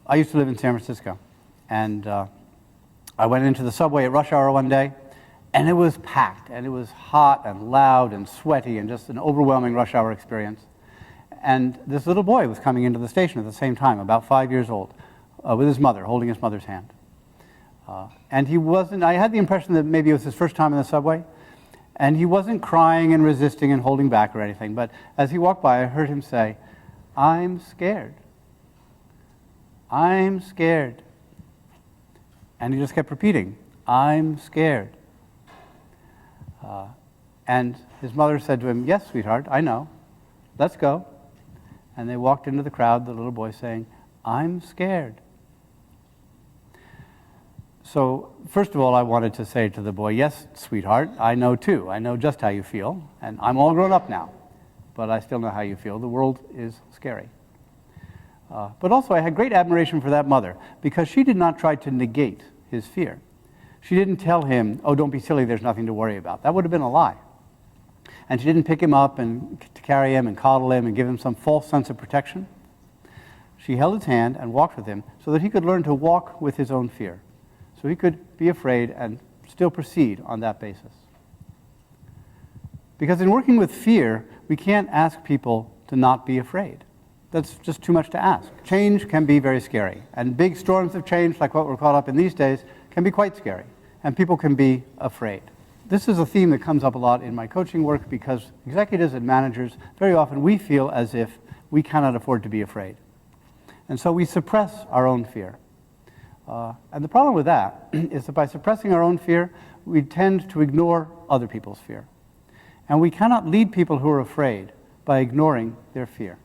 I used to live in San Francisco, and I went into the subway at rush hour one day, and it was packed, and it was hot and loud and sweaty and just an overwhelming rush hour experience. And this little boy was coming into the station at the same time, about 5 years old, with his mother, holding his mother's hand. And he wasn't, I had the impression that maybe it was his first time in the subway, and he wasn't crying and resisting and holding back or anything, but as he walked by, I heard him say, "I'm scared. I'm scared." And he just kept repeating, "I'm scared." And his mother said to him, "Yes, sweetheart, I know. Let's go." And they walked into the crowd, the little boy saying, "I'm scared." So, first of all, I wanted to say to the boy, "Yes, sweetheart, I know too. I know just how you feel. And I'm all grown up now, but I still know how you feel. The world is scary." But also, I had great admiration for that mother, because she did not try to negate his fear. She didn't tell him, "Oh, don't be silly, there's nothing to worry about." That would have been a lie. And she didn't pick him up and to carry him and coddle him and give him some false sense of protection. She held his hand and walked with him so that he could learn to walk with his own fear, so he could be afraid and still proceed on that basis. Because in working with fear, we can't ask people to not be afraid. That's just too much to ask. Change can be very scary, and big storms of change, like what we're caught up in these days, can be quite scary, and people can be afraid. This is a theme that comes up a lot in my coaching work, because executives and managers, very often we feel as if we cannot afford to be afraid. And so we suppress our own fear. And the problem with that is that by suppressing our own fear, we tend to ignore other people's fear. And we cannot lead people who are afraid by ignoring their fear.